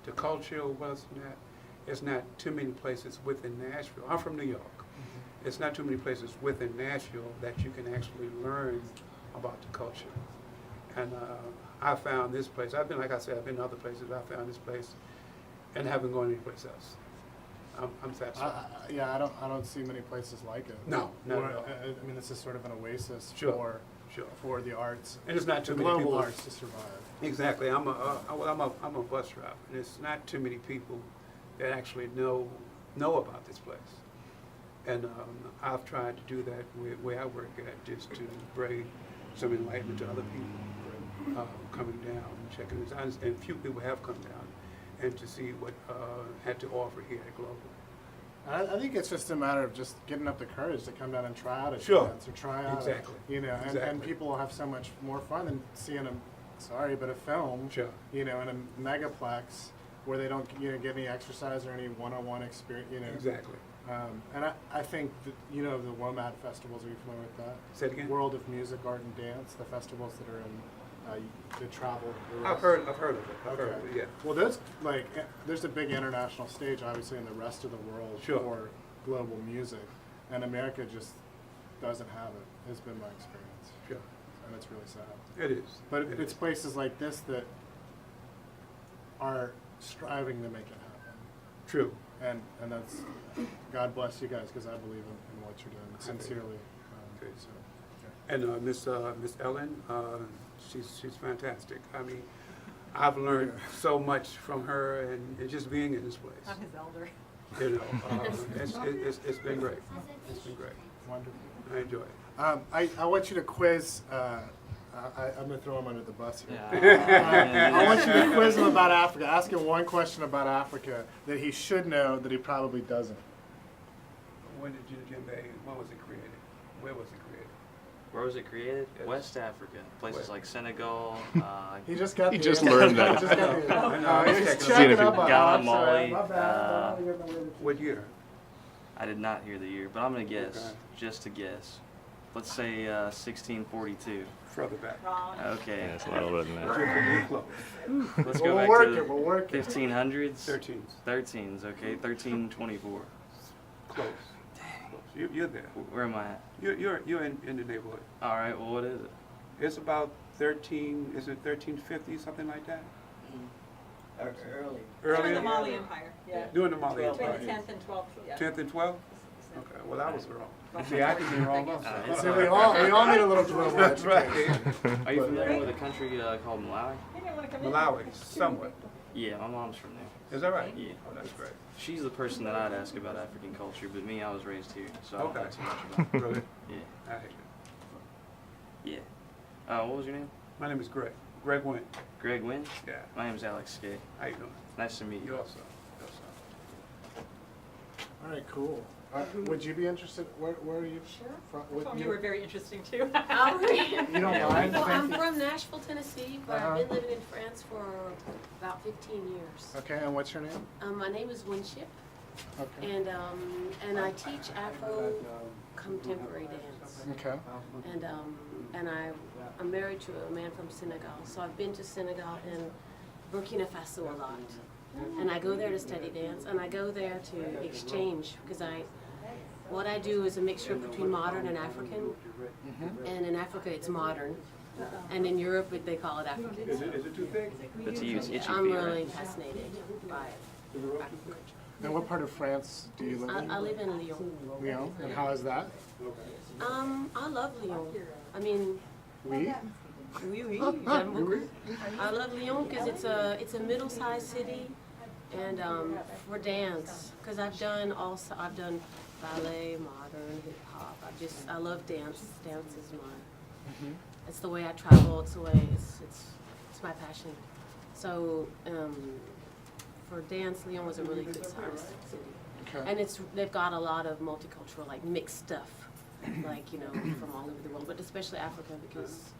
the culture wasn't that. It's not too many places within Nashville. I'm from New York. It's not too many places within Nashville that you can actually learn about the culture. And I found this place. I've been, like I said, I've been to other places. I found this place and haven't gone anyplace else. I'm satisfied. Yeah, I don't see many places like it. No, not at all. I mean, this is sort of an oasis Sure. for the arts. And it's not too the many global people. arts to survive. Exactly. I'm a bus driver, and it's not too many people that actually know about this place. And I've tried to do that where I work at, just to bring some enlightenment to other people coming down and checking this out. And few people have come down and to see what had to offer here at Global. I think it's just a matter of just getting up the courage to come down and try out a Sure. dance or try out, Exactly. and Exactly. people will have so much more fun than seeing a film, Sure. in a megaplex where they don't get any exercise or any one-on-one experience, Exactly. And I think that, the WOMAD festivals, are you familiar with that? Say it again? World of Music, Art, and Dance, the festivals that are in, that travel. I've heard of it. I've heard Okay. of it, yeah. Well, there's a big international stage, obviously, in the rest of the world Sure. for global music, and America just doesn't have it. Has been my experience, Sure. and it's really sad. It is. But It it's is. places like this that are striving to make it happen, True. and that's God bless you guys, because I believe in what you're doing sincerely. Okay. So, And Miss Ellen, she's fantastic. I mean, I've learned so much from her, and just being in this place. I'm his elder. It's been great. It's been great. wonderful. I enjoy it. I want you to quiz. I'm going to throw him under the bus here. Yeah. I want you to quiz him about Africa. Ask him one question about Africa that he should know that he probably doesn't. When did Djembe, when was it created? Where was it created? Where was it created? Yes. West Africa. Places West. like Senegal, He just got. He the just answer. learned that. Just got the- I know, he's checking checking up. up on it. Ghana, I'm sorry. Mali, My bad. What year? I did not hear the year, but I'm going to guess, Okay. just to guess. Let's say 1642. Further back. Wrong. Okay. Yeah, it's a little bit than that. You're close. Let's We'll go back work to it. We'll work it. 1500s. 13s. 13s, okay. 1324. Close. Close. You're there. Where am I at? You're in the neighborhood. All right, well, what is it? It's about 13. Is it 1350, something like that? Early. During Earlier. the Mali Empire, yeah. During the Mali Between Empire. the 10th and 12th, yeah. 10th and 12th? Okay. Well, I was wrong. See, I can be wrong also. It's So we all need a little global That's right. education. Are you familiar with a country called Malawi? He didn't want to come in. Malawi, somewhat. Yeah, my mom's from there. Is that right? Yeah. Oh, that's great. She's the person that I'd ask about African culture, but me, I was raised here, so I don't know Okay. too much about it. Really? Yeah. I hate it. Yeah. What was your name? My name is Greg. Greg Wynn. Greg Wynn? Yeah. My name's Alex Skay. How you doing? Nice to meet You you. also. All right, cool. Would you be interested? Where are you Sure. from? I told you were very interesting too. Oh, really? You don't mind? Well, I'm Thank you. from Nashville, Tennessee, but Uh-huh. I've been living in France for about 15 years. Okay, and what's your name? My name is Winship, Okay. and I teach Afro contemporary dance. Okay. And I'm married to a man from Senegal, so I've been to Senegal and Burkina Faso a lot. And I go there to study dance, and I go there to exchange, because what I do is a mixture between modern and African. And in Africa, it's modern. And in Europe, they call it African. Is it too thick? But to you, it's itchy I'm feet, really right? fascinated by African culture. And what part of France do you live in? I live in Lyon. Lyon. And how is that? I love Lyon. I mean, Oui. oui, oui, j'aime beaucoup. I love Lyon because it's a middle-sized city, and for dance, because I've done ballet, modern, hip hop. I love dance. Dance is it's the way I travel. It's the way it's my passion. So for dance, Lyon was a really good sized city. Okay. And they've got a lot of multicultural, like mixed stuff, like, from all over the world, but especially Africa, because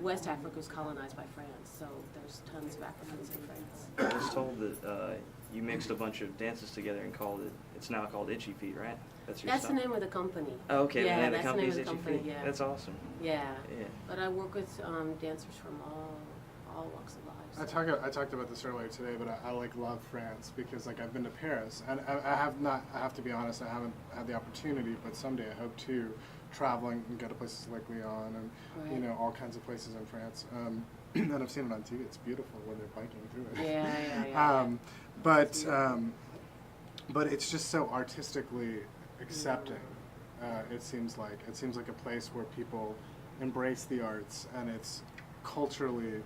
West Africa was colonized by France, so there's tons of Africans in France. I was told that you mixed a bunch of dances together and it's now called Itchy Feet, right? That's your That's the style? name of the company. Oh, okay. Yeah, the name that's the of the name company's of the Itchy company, Feet. yeah. That's awesome. Yeah, Yeah. but I work with dancers from all walks of life. I talked about this earlier today, but I like love France because like I've been to Paris and I have not. I have to be honest. I haven't had the opportunity, but someday I hope to, traveling and go to places like Lyon and Right. you know all kinds of places in France. And I've seen it on TV. It's beautiful when they're biking through it. Yeah. But it's just so artistically accepting. It seems like a place where people embrace the arts and it's culturally.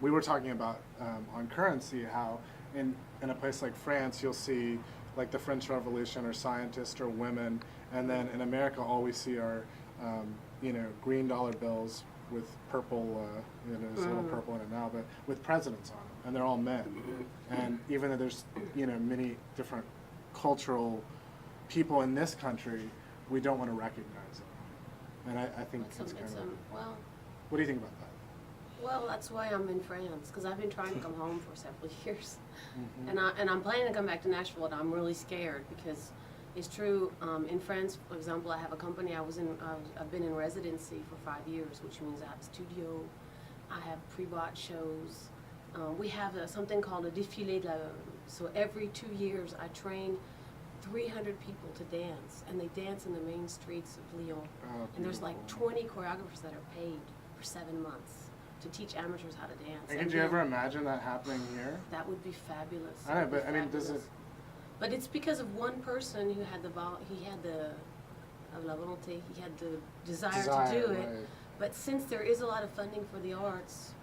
We were talking about on Currency how in a place like France you'll see like the French Revolution or scientists or women, and then in America all we see are you know green dollar bills with purple, you know, there's a little purple in it now, but with presidents on them, and they're all men. And even though there's you know many different cultural people in this country, we don't want to recognize them. And I think it's kind of. Well, What do you think about that? well, that's why I'm in France, because I've been trying to come home for several years. Mm-hmm. And I'm planning to come back to Nashville, and I'm really scared because it's true. In France, for example, I have a company. I've been in residency for 5 years, which means I have a studio. I have pre-bought shows. We have something called a défilé de la. So every 2 years, I train 300 people to dance, and they dance in the main streets of Lyon. Oh, And there's like beautiful. 20 choreographers that are paid for 7 months to teach amateurs how to dance. And And could you then- ever imagine that happening here? That would be fabulous. I know, It would but be I mean, does it? fabulous. But it's because of one person who had the la volonté, he had the desire to do it. Right, But since there is a lot of funding for the arts,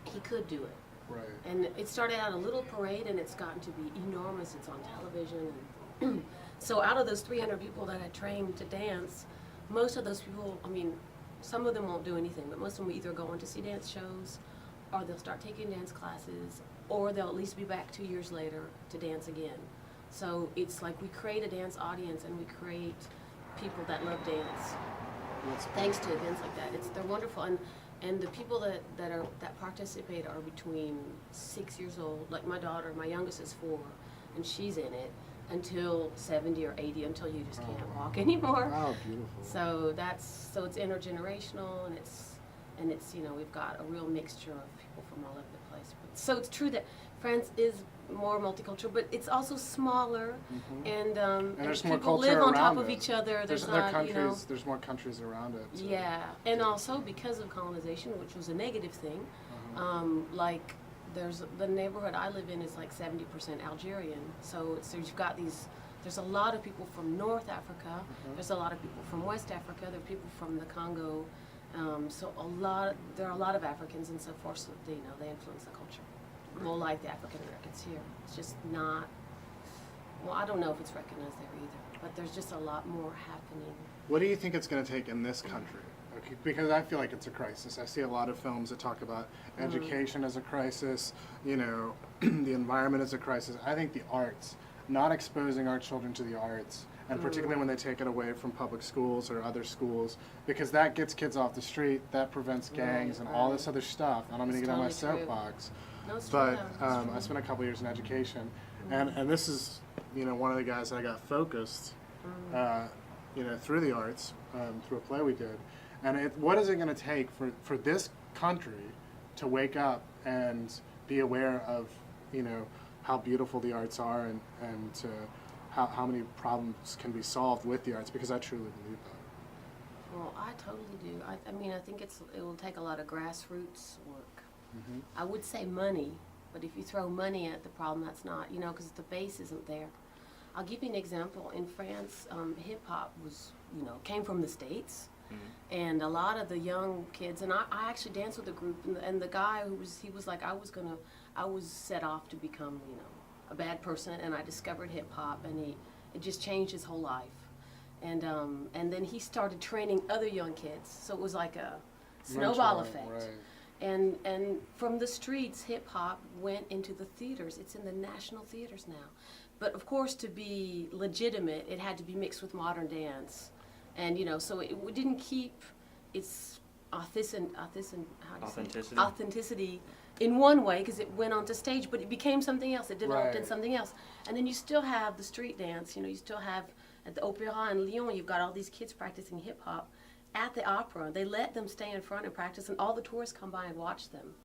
he could do it. right. And it started out a little parade, and it's gotten to be enormous. It's on television. And so out of those 300 people that I trained to dance, most of those people, I mean, some of them won't do anything, but most of them will either go on to see dance shows, or they'll start taking dance classes, or they'll at least be back 2 years later to dance again. So it's like we create a dance audience, and we create people that love dance. That's Thanks to events like that, they're wonderful, and the people that participate are between 6 years old. Like my daughter, my youngest is 4, and she's in it until 70 or 80, until you just can't walk anymore. Oh, beautiful. So it's intergenerational, and it's you know we've got a real mixture of people from all over the place. So it's true that France is more multicultural, but it's also smaller, and there's more people culture live on top around of it. each other. There's not, other you countries. know, There's more countries around it. So. yeah, and also because of colonization, which was a negative thing, like there's the neighborhood I live in is like 70% Algerian. So you've got there's a lot of people from North Africa. There's a lot of people from West Africa. There are people from the Congo. So there are a lot of Africans and so forth. So they influence the culture. More like the African Americans here. It's just not. Well, I don't know if it's recognized there either, but there's just a lot more happening. What do you think it's going to take in this country? Okay, because I feel like it's a crisis. I see a lot of films that talk about education as a crisis, you know, the environment as a crisis. I think the arts, not exposing our children to the arts, and particularly when they take it away from public schools or other schools, because that gets kids off the street, that prevents gangs and all this other stuff. And I'm going to It's get on my totally true. soapbox. No, it's But true, though. It's true. I spent a couple years in education, and this is, you know, one of the guys that I got focused, you know, through the arts, through a play we did. And what is it going to take for this country to wake up and be aware of, you know, how beautiful the arts are and how many problems can be solved with the arts? Because I truly believe that. Well, I totally do. I mean, I think it will take a lot of grassroots work. I would say money, but if you throw money at the problem, that's not, you know, because the base isn't there. I'll give you an example. In France, hip hop came from the States, and a lot of the young kids, and I actually danced with a group, and the guy he was like, I was set off to become, you know, a bad person, and I discovered hip hop, and it just changed his whole life. And then he started training other young kids, so it was like a snowball effect. Right. And from the streets, hip hop went into the theaters. It's in the national theaters now. But of course, to be legitimate, it had to be mixed with modern dance, and you know, so it didn't keep its authenticity in one way because it went onto stage, but it became something else. It developed in Right. something else, and then you still have the street dance. You know, you still have at the Opéra in Lyon. You've got all these kids practicing hip hop. At the opera, they let them stay in front and practice, and all the tourists come by and watch them.